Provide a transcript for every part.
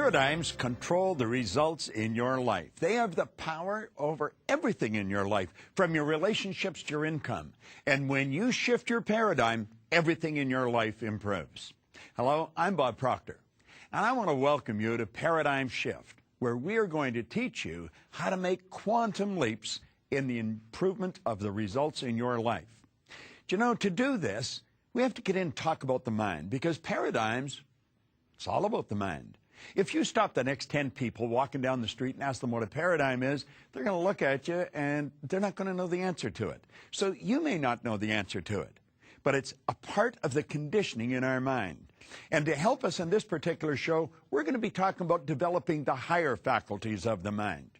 Paradigms control the results in your life. They have the power over everything in your life, from your relationships to your income. And when you shift your paradigm, everything in your life improves. Hello, I'm Bob Proctor, and I want to welcome you to Paradigm Shift, where we are going to teach you how to make quantum leaps in the improvement of the results in your life. Do you know, to do this, we have to get in and talk about the mind, because paradigms, it's all about the mind. If you stop the next 10 people walking down the street and ask them what a paradigm is, they're going to look at you and they're not going to know the answer to it. So you may not know the answer to it, but it's a part of the conditioning in our mind. And to help us in this particular show, we're going to be talking about developing the higher faculties of the mind.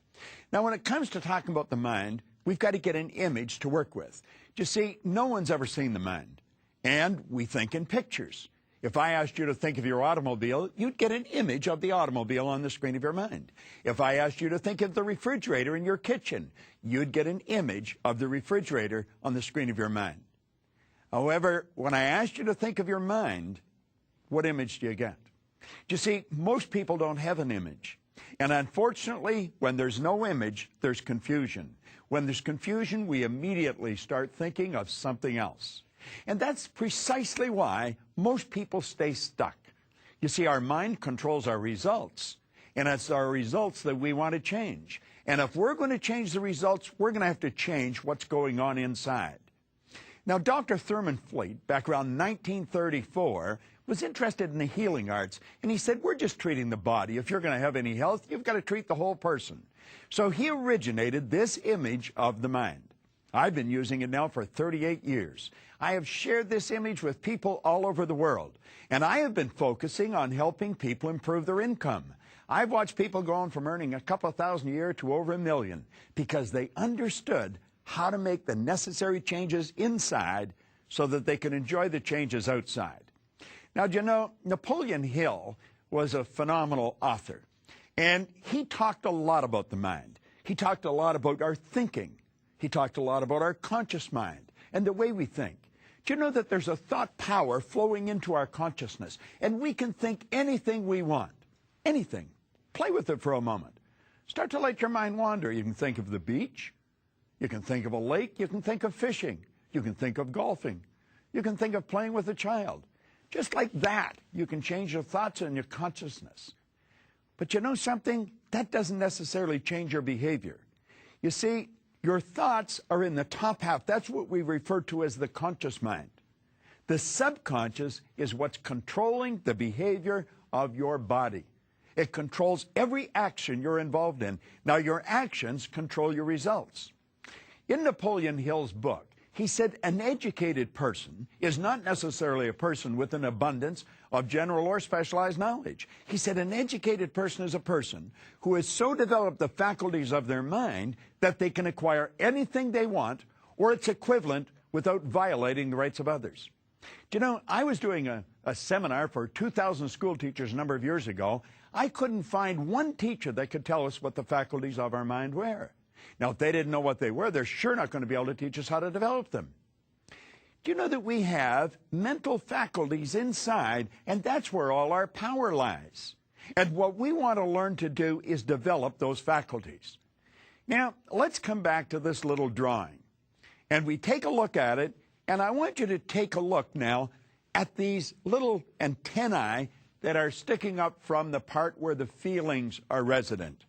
Now, when it comes to talking about the mind, we've got to get an image to work with. You see, no one's ever seen the mind, and we think in pictures. If I asked you to think of your automobile, you'd get an image of the automobile on the screen of your mind. If I asked you to think of the refrigerator in your kitchen, you'd get an image of the refrigerator on the screen of your mind. However, when I asked you to think of your mind, what image do you get? You see, most people don't have an image. And unfortunately, when there's no image, there's confusion. When there's confusion, we immediately start thinking of something else. And that's precisely why most people stay stuck. You see, our mind controls our results, and it's our results that we want to change. And if we're going to change the results, we're going to have to change what's going on inside. Now, Dr. Thurman Fleet, back around 1934, was interested in the healing arts, and he said, we're just treating the body. If you're going to have any health, you've got to treat the whole person. So he originated this image of the mind. I've been using it now for 38 years. I have shared this image with people all over the world, and I have been focusing on helping people improve their income. I've watched people going from earning a couple of thousand a year to over $1 million because they understood how to make the necessary changes inside so that they can enjoy the changes outside. Now, do you know, Napoleon Hill was a phenomenal author, and he talked a lot about the mind. He talked a lot about our thinking. He talked a lot about our conscious mind and the way we think. Do you know that there's a thought power flowing into our consciousness, and we can think anything we want, anything. Play with it for a moment. Start to let your mind wander. You can think of the beach. You can think of a lake. You can think of fishing. You can think of golfing. You can think of playing with a child. Just like that, you can change your thoughts and your consciousness. But you know something? That doesn't necessarily change your behavior. You see, your thoughts are in the top half. That's what we refer to as the conscious mind. The subconscious is what's controlling the behavior of your body. It controls every action you're involved in. Now, your actions control your results. In Napoleon Hill's book, he said an educated person is not necessarily a person with an abundance of general or specialized knowledge. He said an educated person is a person who has so developed the faculties of their mind that they can acquire anything they want or its equivalent without violating the rights of others. Do you know, I was doing a seminar for 2,000 school teachers a number of years ago. I couldn't find one teacher that could tell us what the faculties of our mind were. Now, if they didn't know what they were, they're sure not going to be able to teach us how to develop them. Do you know that we have mental faculties inside, and that's where all our power lies? And what we want to learn to do is develop those faculties. Now, let's come back to this little drawing. And we take a look at it, and I want you to take a look now at these little antennae that are sticking up from the part where the feelings are resident.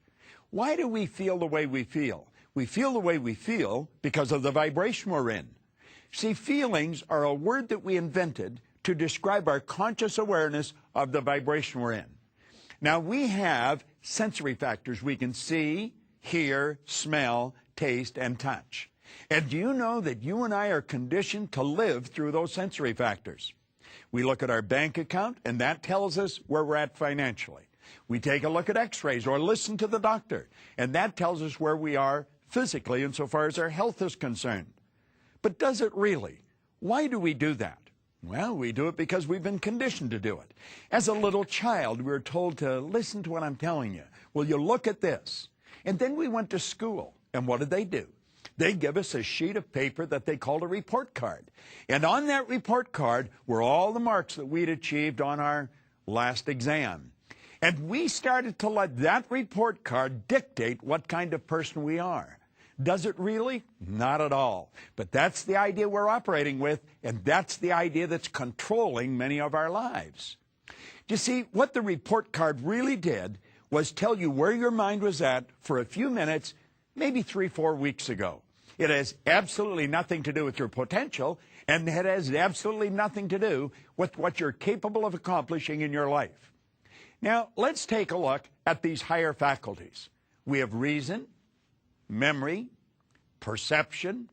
Why do we feel the way we feel? We feel the way we feel because of the vibration we're in. See, feelings are a word that we invented to describe our conscious awareness of the vibration we're in. Now, we have sensory factors. We can see, hear, smell, taste, and touch. And do you know that you and I are conditioned to live through those sensory factors? We look at our bank account, and that tells us where we're at financially. We take a look at x-rays or listen to the doctor, and that tells us where we are physically insofar as our health is concerned. But does it really? Why do we do that? Well, we do it because we've been conditioned to do it. As a little child, we were told to listen to what I'm telling you. Well, you look at this. And then we went to school, and what did they do? They give us a sheet of paper that they called a report card. And on that report card were all the marks that we'd achieved on our last exam. And we started to let that report card dictate what kind of person we are. Does it really? Not at all. But that's the idea we're operating with, and that's the idea that's controlling many of our lives. You see, what the report card really did was tell you where your mind was at for a few minutes, maybe 3-4 weeks ago. It has absolutely nothing to do with your potential, and it has absolutely nothing to do with what you're capable of accomplishing in your life. Now, let's take a look at these higher faculties. We have reason, memory, perception,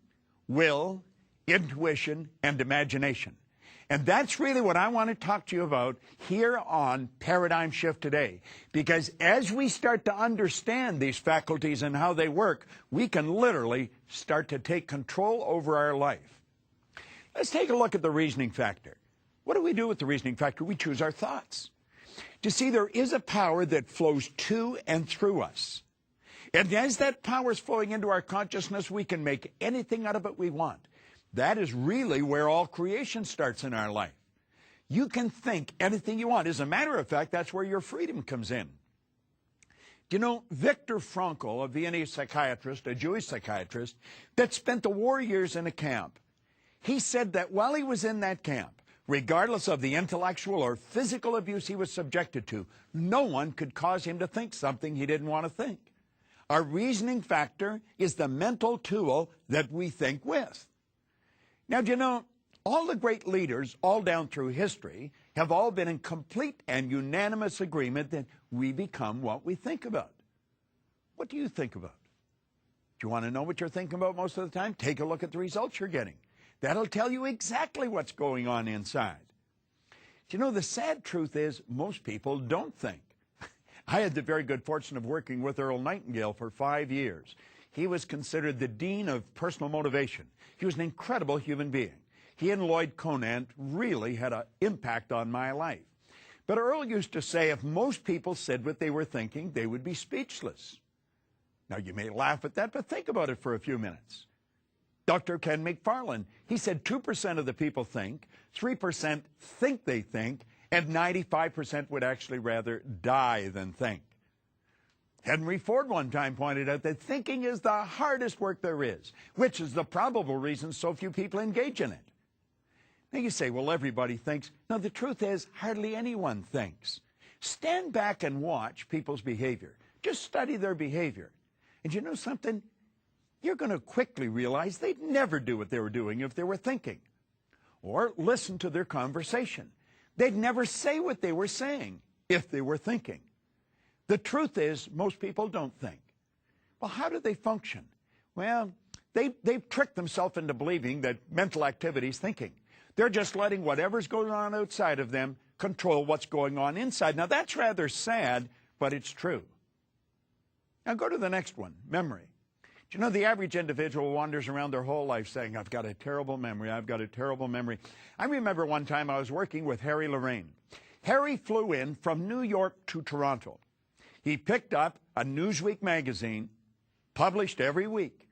will, intuition, and imagination. And that's really what I want to talk to you about here on Paradigm Shift today. Because as we start to understand these faculties and how they work, we can literally start to take control over our life. Let's take a look at the reasoning factor. What do we do with the reasoning factor? We choose our thoughts. You see, there is a power that flows to and through us. And as that power is flowing into our consciousness, we can make anything out of it we want. That is really where all creation starts in our life. You can think anything you want. As a matter of fact, that's where your freedom comes in. You know, Viktor Frankl, a Viennese psychiatrist, a Jewish psychiatrist, that spent the war years in a camp, he said that while he was in that camp, regardless of the intellectual or physical abuse he was subjected to, no one could cause him to think something he didn't want to think. Our reasoning factor is the mental tool that we think with. Now, do you know, all the great leaders all down through history have all been in complete and unanimous agreement that we become what we think about. What do you think about? Do you want to know what you're thinking about most of the time? Take a look at the results you're getting. That'll tell you exactly what's going on inside. Do you know, the sad truth is most people don't think. I had the very good fortune of working with Earl Nightingale for 5 years. He was considered the dean of personal motivation. He was an incredible human being. He and Lloyd Conant really had an impact on my life. But Earl used to say if most people said what they were thinking, they would be speechless. Now, you may laugh at that, but think about it for a few minutes. Dr. Ken McFarland, he said 2% of the people think, 3% think they think, and 95% would actually rather die than think. Henry Ford one time pointed out that thinking is the hardest work there is, which is the probable reason so few people engage in it. Now you say, well, everybody thinks. No, the truth is hardly anyone thinks. Stand back and watch people's behavior. Just study their behavior. And you know something? You're going to quickly realize they'd never do what they were doing if they were thinking. Or listen to their conversation. They'd never say what they were saying if they were thinking. The truth is, most people don't think. Well, how do they function? Well, they've tricked themselves into believing that mental activity is thinking. They're just letting whatever's going on outside of them control what's going on inside. Now, that's rather sad, but it's true. Now, go to the next one, memory. Do you know the average individual wanders around their whole life saying, I've got a terrible memory, I've got a terrible memory. I remember one time I was working with Harry Lorraine. Harry flew in from New York to Toronto. He picked up a Newsweek magazine, published every week.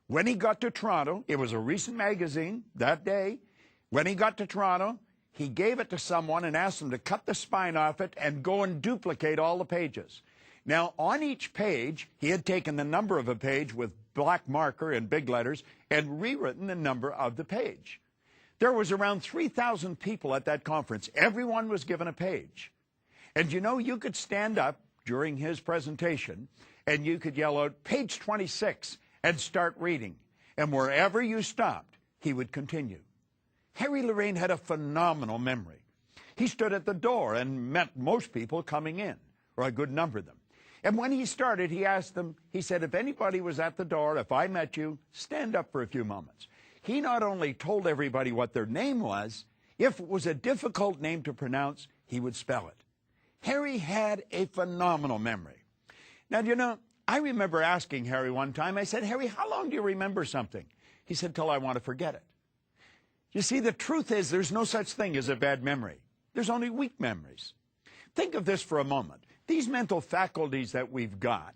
When he got to Toronto, it was a recent magazine that day. When he got to Toronto, he gave it to someone and asked them to cut the spine off it and go and duplicate all the pages. Now, on each page, he had taken the number of a page with black marker and big letters and rewritten the number of the page. There was around 3,000 people at that conference. Everyone was given a page. And you know, you could stand up during his presentation and you could yell out, page 26, and start reading. And wherever you stopped, he would continue. Harry Lorraine had a phenomenal memory. He stood at the door and met most people coming in, or a good number of them. And when he started, he asked them, he said, if anybody was at the door, if I met you, stand up for a few moments. He not only told everybody what their name was, if it was a difficult name to pronounce, he would spell it. Harry had a phenomenal memory. Now, you know, I remember asking Harry one time, I said, Harry, how long do you remember something? He said, till I want to forget it. You see, the truth is there's no such thing as a bad memory. There's only weak memories. Think of this for a moment. These mental faculties that we've got,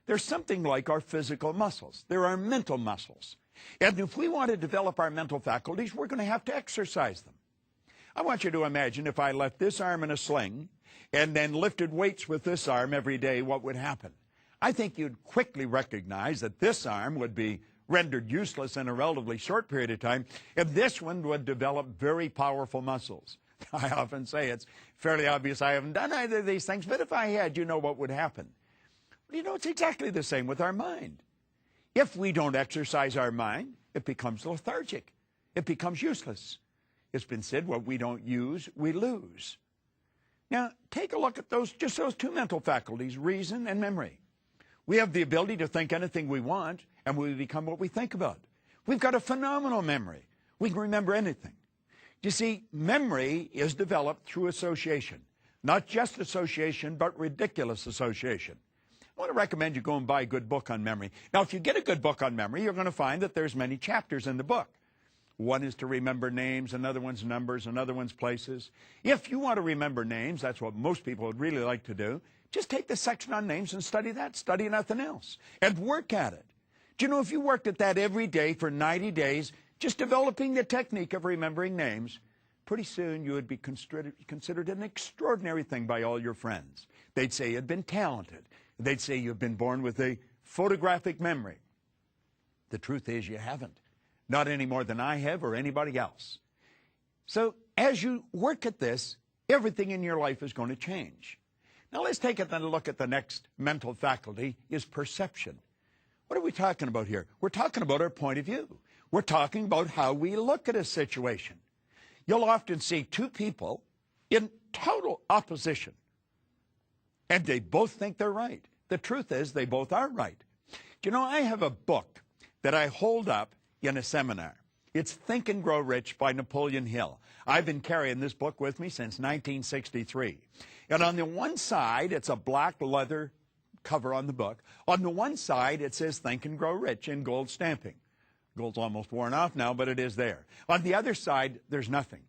they're something like our physical muscles. They're our mental muscles. And if we want to develop our mental faculties, we're going to have to exercise them. I want you to imagine if I left this arm in a sling and then lifted weights with this arm every day, what would happen? I think you'd quickly recognize that this arm would be rendered useless in a relatively short period of time, and this one would develop very powerful muscles. I often say it's fairly obvious I haven't done either of these things, but if I had, you know what would happen. You know, it's exactly the same with our mind. If we don't exercise our mind, it becomes lethargic. It becomes useless. It's been said, what we don't use, we lose. Now, take a look at those two mental faculties, reason and memory. We have the ability to think anything we want, and we become what we think about. We've got a phenomenal memory. We can remember anything. You see, memory is developed through association. Not just association, but ridiculous association. I want to recommend you go and buy a good book on memory. Now, if you get a good book on memory, you're going to find that there's many chapters in the book. One is to remember names, another one's numbers, another one's places. If you want to remember names, that's what most people would really like to do, just take the section on names and study that. Study nothing else. And work at it. Do you know, if you worked at that every day for 90 days, just developing the technique of remembering names, pretty soon you would be considered an extraordinary thing by all your friends. They'd say you'd been talented. They'd say you've been born with a photographic memory. The truth is you haven't. Not any more than I have or anybody else. So as you work at this, everything in your life is going to change. Now let's take a look at the next mental faculty, is perception. What are we talking about here? We're talking about our point of view. We're talking about how we look at a situation. You'll often see two people in total opposition, and they both think they're right. The truth is they both are right. You know, I have a book that I hold up in a seminar. It's Think and Grow Rich by Napoleon Hill. I've been carrying this book with me since 1963. And on the one side, it's a black leather cover on the book. On the one side, it says Think and Grow Rich in gold stamping. Gold's almost worn off now, but it is there. On the other side, there's nothing.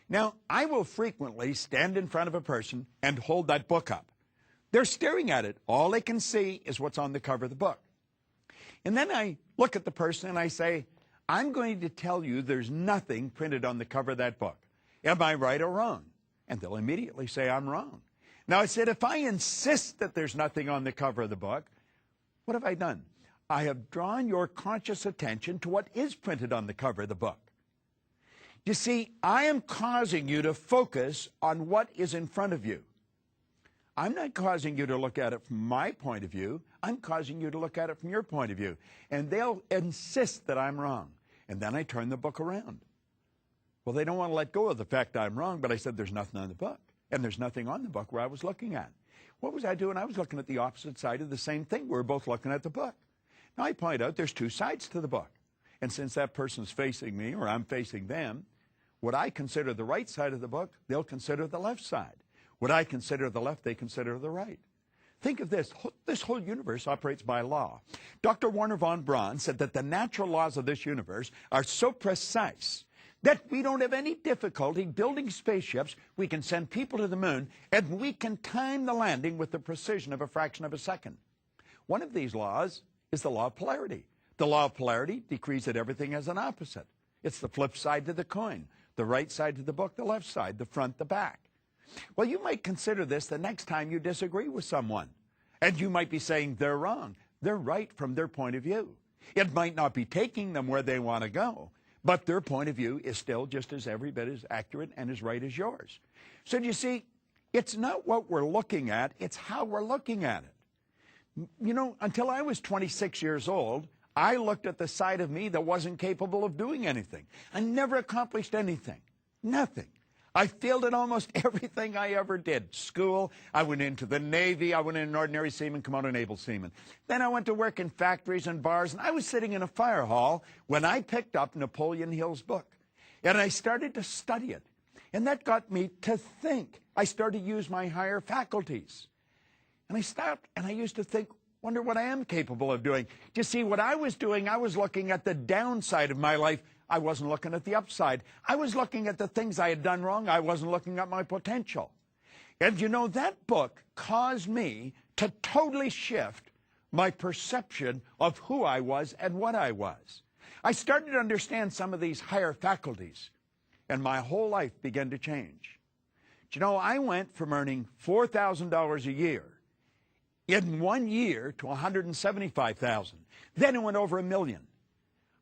Now, I will frequently stand in front of a person and hold that book up. They're staring at it. All they can see is what's on the cover of the book. And then I look at the person and I say, I'm going to tell you there's nothing printed on the cover of that book. Am I right or wrong? And they'll immediately say I'm wrong. Now, I said, if I insist that there's nothing on the cover of the book, what have I done? I have drawn your conscious attention to what is printed on the cover of the book. You see, I am causing you to focus on what is in front of you. I'm not causing you to look at it from my point of view. I'm causing you to look at it from your point of view. And they'll insist that I'm wrong. And then I turn the book around. Well, they don't want to let go of the fact I'm wrong, but I said there's nothing on the book. And there's nothing on the book where I was looking at. What was I doing? I was looking at the opposite side of the same thing. We're both looking at the book. Now, I point out there's two sides to the book. And since that person's facing me or I'm facing them, what I consider the right side of the book, they'll consider the left side. What I consider the left, they consider the right. Think of this. This whole universe operates by law. Dr. Werner von Braun said that the natural laws of this universe are so precise that we don't have any difficulty building spaceships. We can send people to the moon, and we can time the landing with the precision of a fraction of a second. One of these laws is the law of polarity. The law of polarity decrees that everything has an opposite. It's the flip side to the coin, the right side to the book, the left side, the front, the back. Well, you might consider this the next time you disagree with someone. And you might be saying they're wrong. They're right from their point of view. It might not be taking them where they want to go, but their point of view is still just as every bit as accurate and as right as yours. So do you see, it's not what we're looking at, it's how we're looking at it. You know, until I was 26 years old, I looked at the side of me that wasn't capable of doing anything. I never accomplished anything. Nothing. I failed at almost everything I ever did. School, I went into the Navy, I went in an ordinary seaman, come out an able seaman. Then I went to work in factories and bars, and I was sitting in a fire hall when I picked up Napoleon Hill's book. And I started to study it. And that got me to think. I started to use my higher faculties. And I stopped, and I used to think, wonder what I am capable of doing. You see, what I was doing, I was looking at the downside of my life. I wasn't looking at the upside. I was looking at the things I had done wrong. I wasn't looking at my potential. And you know, that book caused me to totally shift my perception of who I was and what I was. I started to understand some of these higher faculties, and my whole life began to change. Do you know, I went from earning $4,000 a year in 1 year to $175,000. Then it went over $1 million.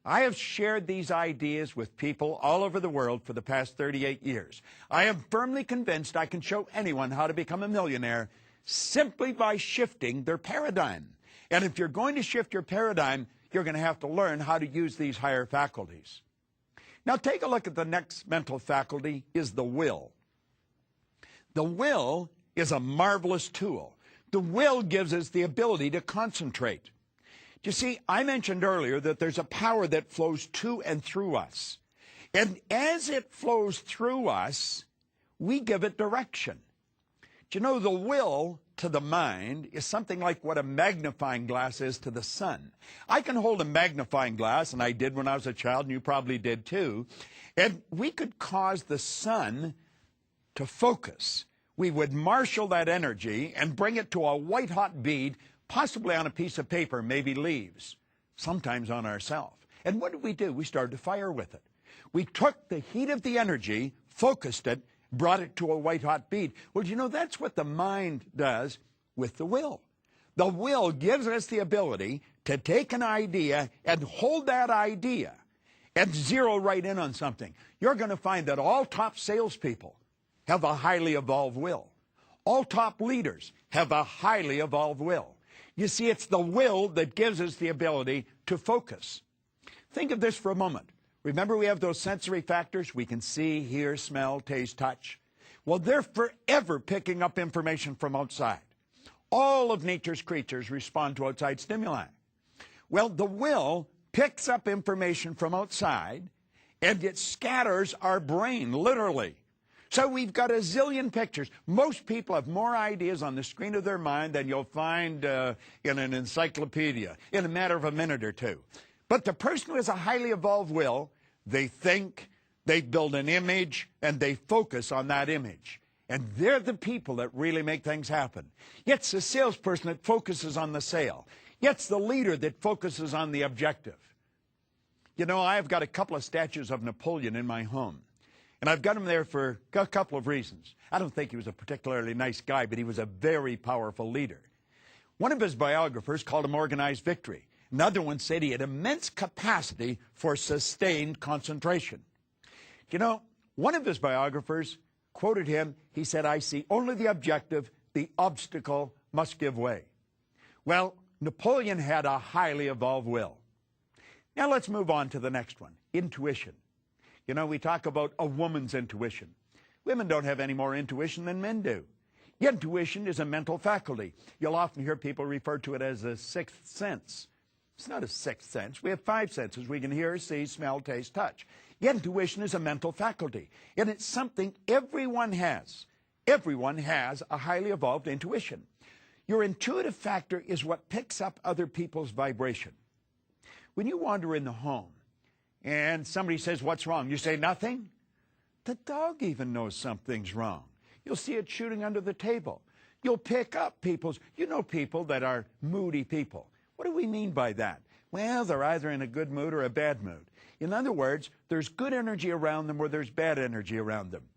I have shared these ideas with people all over the world for the past 38 years. I am firmly convinced I can show anyone how to become a millionaire simply by shifting their paradigm. And if you're going to shift your paradigm, you're going to have to learn how to use these higher faculties. Now take a look at the next mental faculty, is the will. The will is a marvelous tool. The will gives us the ability to concentrate. You see, I mentioned earlier that there's a power that flows to and through us. And as it flows through us, we give it direction. Do you know, the will to the mind is something like what a magnifying glass is to the sun. I can hold a magnifying glass, and I did when I was a child, and you probably did too, and we could cause the sun to focus. We would marshal that energy and bring it to a white-hot bead, possibly on a piece of paper, maybe leaves, sometimes on ourselves. And what did we do? We started to fire with it. We took the heat of the energy, focused it, brought it to a white-hot bead. Well, you know, that's what the mind does with the will. The will gives us the ability to take an idea and hold that idea and zero right in on something. You're going to find that all top salespeople have a highly evolved will. All top leaders have a highly evolved will. You see, it's the will that gives us the ability to focus. Think of this for a moment. Remember, we have those sensory factors. We can see, hear, smell, taste, touch. Well, they're forever picking up information from outside. All of nature's creatures respond to outside stimuli. Well, the will picks up information from outside, and it scatters our brain, literally. So we've got a zillion pictures. Most people have more ideas on the screen of their mind than you'll find in an encyclopedia in a matter of a minute or two. But the person who has a highly evolved will, they think, they build an image, and they focus on that image. And they're the people that really make things happen. It's the salesperson that focuses on the sale. It's the leader that focuses on the objective. You know, I've got a couple of statues of Napoleon in my home. And I've got him there for a couple of reasons. I don't think he was a particularly nice guy, but he was a very powerful leader. One of his biographers called him organized victory. Another one said he had immense capacity for sustained concentration. You know, one of his biographers quoted him. He said, "I see only the objective, the obstacle must give way." Well, Napoleon had a highly evolved will. Now let's move on to the next one, intuition. You know, we talk about a woman's intuition. Women don't have any more intuition than men do. Intuition is a mental faculty. You'll often hear people refer to it as a sixth sense. It's not a sixth sense. We have 5 senses. We can hear, see, smell, taste, touch. Intuition is a mental faculty, and it's something everyone has. Everyone has a highly evolved intuition. Your intuitive factor is what picks up other people's vibration. When you wander in the home and somebody says, "What's wrong?" you say, "Nothing." The dog even knows something's wrong. You'll see it shooting under the table. You'll pick up people that are moody people. What do we mean by that? Well, they're either in a good mood or a bad mood. In other words, there's good energy around them or there's bad energy around them.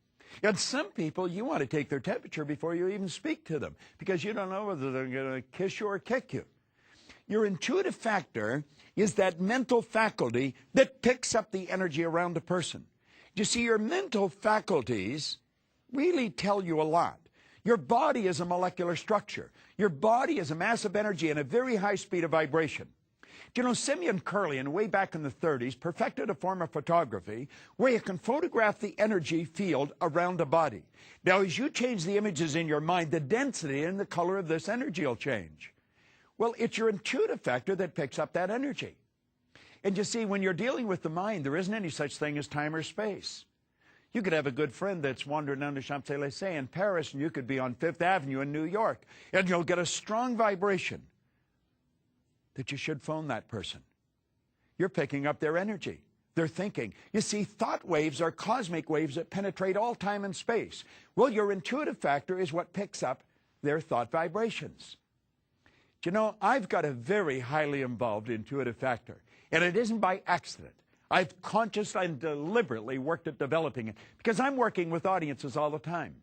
And some people, you want to take their temperature before you even speak to them because you don't know whether they're going to kiss you or kick you. Your intuitive factor is that mental faculty that picks up the energy around a person. You see, your mental faculties really tell you a lot. Your body is a molecular structure. Your body is a mass of energy and a very high speed of vibration. Do you know, Simeon Kirlian, way back in the 30s, perfected a form of photography where you can photograph the energy field around a body. Now, as you change the images in your mind, the density and the color of this energy will change. Well, it's your intuitive factor that picks up that energy. And you see, when you're dealing with the mind, there isn't any such thing as time or space. You could have a good friend that's wandering down the Champs-Élysées in Paris, and you could be on Fifth Avenue in New York, and you'll get a strong vibration that you should phone that person. You're picking up their energy, their thinking. You see, thought waves are cosmic waves that penetrate all time and space. Well, your intuitive factor is what picks up their thought vibrations. Do you know, I've got a very highly involved intuitive factor, and it isn't by accident. I've consciously and deliberately worked at developing it because I'm working with audiences all the time.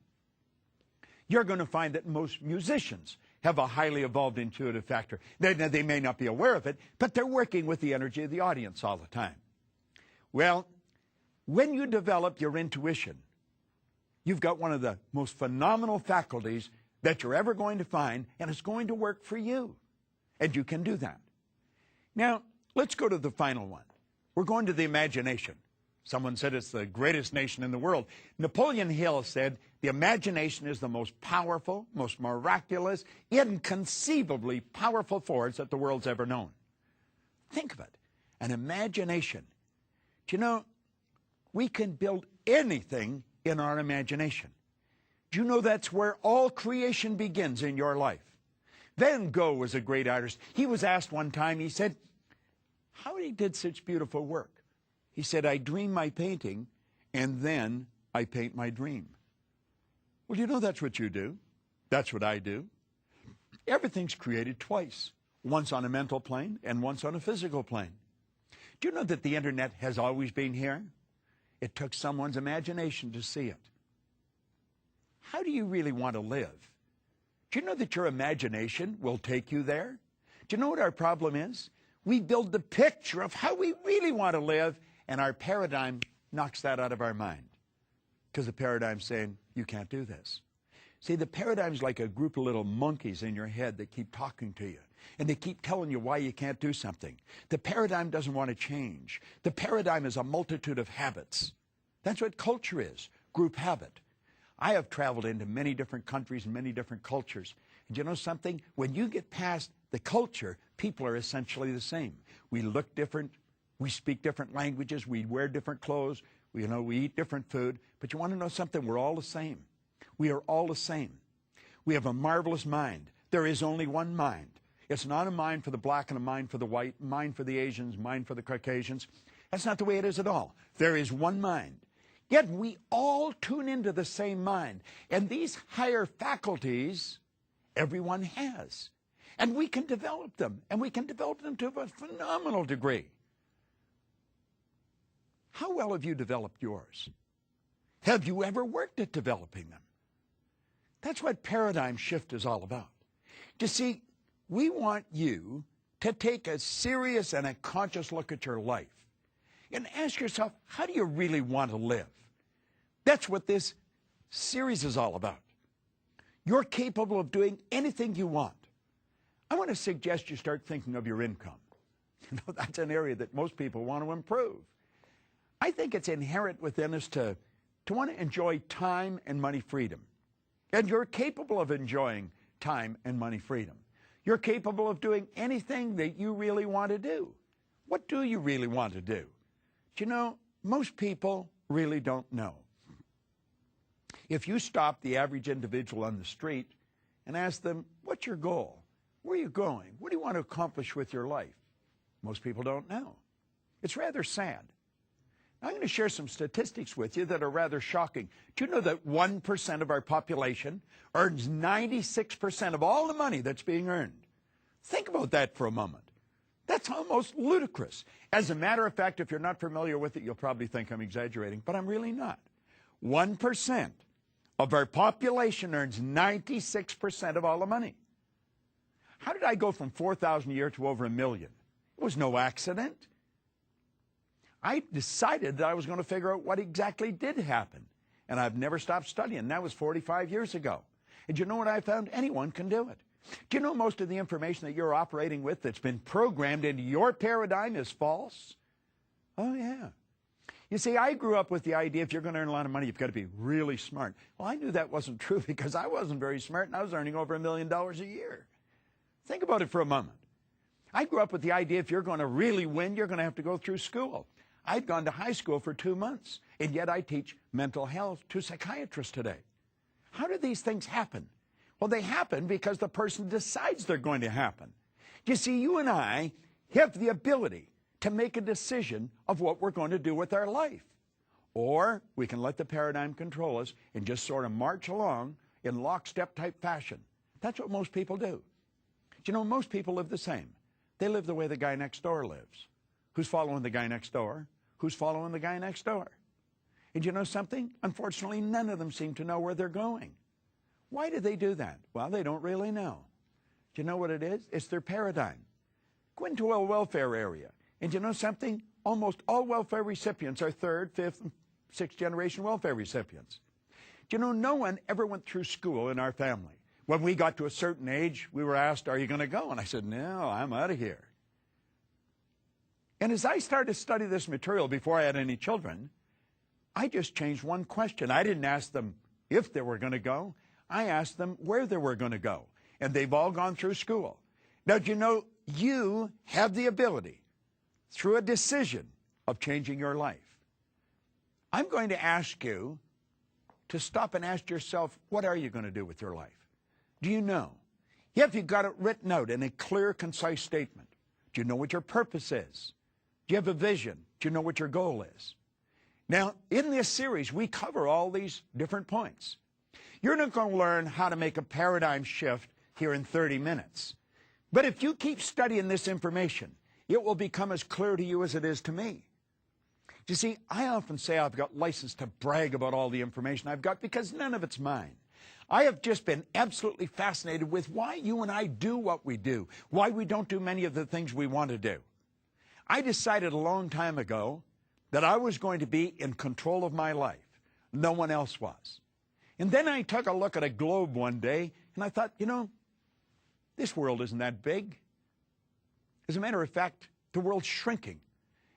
You're going to find that most musicians have a highly evolved intuitive factor. They may not be aware of it, but they're working with the energy of the audience all the time. Well, when you develop your intuition, you've got one of the most phenomenal faculties that you're ever going to find, and it's going to work for you. And you can do that. Now, let's go to the final one. We're going to the imagination. Someone said it's the greatest nation in the world. Napoleon Hill said the imagination is the most powerful, most miraculous, inconceivably powerful force that the world's ever known. Think of it, an imagination. Do you know, we can build anything in our imagination. Do you know that's where all creation begins in your life? Van Gogh was a great artist. He was asked one time, he said, how he did such beautiful work? He said, I dream my painting, and then I paint my dream. Well, you know that's what you do. That's what I do. Everything's created twice, once on a mental plane and once on a physical plane. Do you know that the internet has always been here? It took someone's imagination to see it. How do you really want to live? Do you know that your imagination will take you there? Do you know what our problem is? We build the picture of how we really want to live, and our paradigm knocks that out of our mind. Because the paradigm's saying, you can't do this. See, the paradigm's like a group of little monkeys in your head that keep talking to you. And they keep telling you why you can't do something. The paradigm doesn't want to change. The paradigm is a multitude of habits. That's what culture is, group habit. I have traveled into many different countries and many different cultures. And you know something? When you get past the culture, people are essentially the same. We look different. We speak different languages. We wear different clothes. We eat different food. But you want to know something? We're all the same. We are all the same. We have a marvelous mind. There is only one mind. It's not a mind for the black and a mind for the white, mind for the Asians, mind for the Caucasians. That's not the way it is at all. There is one mind. Yet we all tune into the same mind. And these higher faculties, everyone has. And we can develop them. And we can develop them to a phenomenal degree. How well have you developed yours? Have you ever worked at developing them? That's what paradigm shift is all about. You see, we want you to take a serious and a conscious look at your life and ask yourself, how do you really want to live? That's what this series is all about. You're capable of doing anything you want. I want to suggest you start thinking of your income. You know, that's an area that most people want to improve. I think it's inherent within us to want to enjoy time and money freedom. And you're capable of enjoying time and money freedom. You're capable of doing anything that you really want to do. What do you really want to do? You know, most people really don't know. If you stop the average individual on the street and ask them, what's your goal? Where are you going? What do you want to accomplish with your life? Most people don't know. It's rather sad. I'm going to share some statistics with you that are rather shocking. Do you know that 1% of our population earns 96% of all the money that's being earned? Think about that for a moment. That's almost ludicrous. As a matter of fact, if you're not familiar with it, you'll probably think I'm exaggerating, but I'm really not. 1% of our population earns 96% of all the money. How did I go from 4,000 a year to over 1 million? It was no accident. I decided that I was going to figure out what exactly did happen. And I've never stopped studying. That was 45 years ago. And you know what I found? Anyone can do it. Do you know most of the information that you're operating with that's been programmed into your paradigm is false? Oh, yeah. You see, I grew up with the idea if you're going to earn a lot of money, you've got to be really smart. Well, I knew that wasn't true because I wasn't very smart and I was earning over $1 million a year. Think about it for a moment. I grew up with the idea if you're going to really win, you're going to have to go through school. I'd gone to high school for 2 months, and yet I teach mental health to psychiatrists today. How do these things happen? Well, they happen because the person decides they're going to happen. You see, you and I have the ability to make a decision of what we're going to do with our life. Or we can let the paradigm control us and just sort of march along in lockstep type fashion. That's what most people do. You know, most people live the same. They live the way the guy next door lives. Who's following the guy next door? Who's following the guy next door? And you know something? Unfortunately, none of them seem to know where they're going. Why do they do that? Well, they don't really know. Do you know what it is? It's their paradigm. Go into a welfare area, and you know something? Almost all welfare recipients are third, fifth, and sixth generation welfare recipients. Do you know no one ever went through school in our family? When we got to a certain age, we were asked, are you going to go? And I said, no, I'm out of here. And as I started to study this material before I had any children, I just changed one question. I didn't ask them if they were going to go. I asked them where they were going to go. And they've all gone through school. Now, do you know you have the ability, through a decision, of changing your life? I'm going to ask you to stop and ask yourself, what are you going to do with your life? Do you know? Have you got it written out in a clear, concise statement? Do you know what your purpose is? Do you have a vision? Do you know what your goal is? Now, in this series, we cover all these different points. You're not going to learn how to make a paradigm shift here in 30 minutes. But if you keep studying this information, it will become as clear to you as it is to me. You see, I often say I've got license to brag about all the information I've got because none of it's mine. I have just been absolutely fascinated with why you and I do what we do, why we don't do many of the things we want to do. I decided a long time ago that I was going to be in control of my life. No one else was. And then I took a look at a globe one day, and I thought, you know, this world isn't that big. As a matter of fact, the world's shrinking.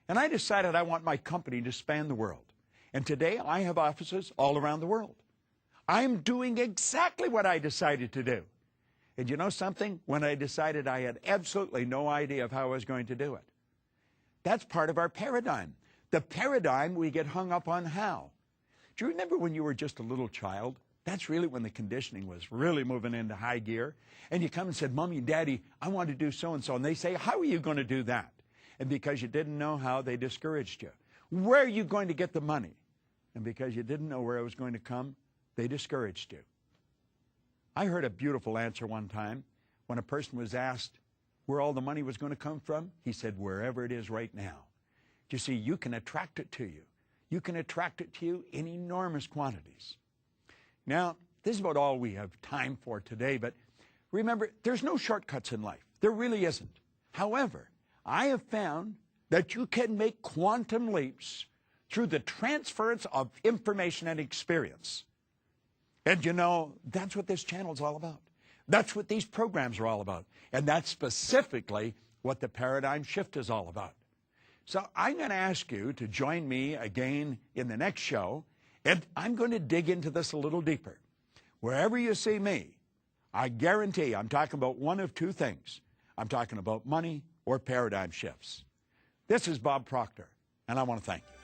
And I decided I want my company to span the world. And today I have offices all around the world. I'm doing exactly what I decided to do. And you know something? When I decided, I had absolutely no idea of how I was going to do it. That's part of our paradigm. The paradigm we get hung up on how. Do you remember when you were just a little child? That's really when the conditioning was really moving into high gear. And you come and said, Mommy and Daddy, I want to do so-and-so. And they say, how are you going to do that? And because you didn't know how, they discouraged you. Where are you going to get the money? And because you didn't know where it was going to come, they discouraged you. I heard a beautiful answer one time when a person was asked where all the money was going to come from. He said, wherever it is right now. You see, you can attract it to you. You can attract it to you in enormous quantities. Now, this is about all we have time for today, but remember, there's no shortcuts in life. There really isn't. However, I have found that you can make quantum leaps through the transference of information and experience. And you know, that's what this channel is all about. That's what these programs are all about. And that's specifically what the paradigm shift is all about. So I'm going to ask you to join me again in the next show, and I'm going to dig into this a little deeper. Wherever you see me, I guarantee I'm talking about one of two things. I'm talking about money or paradigm shifts. This is Bob Proctor, and I want to thank you.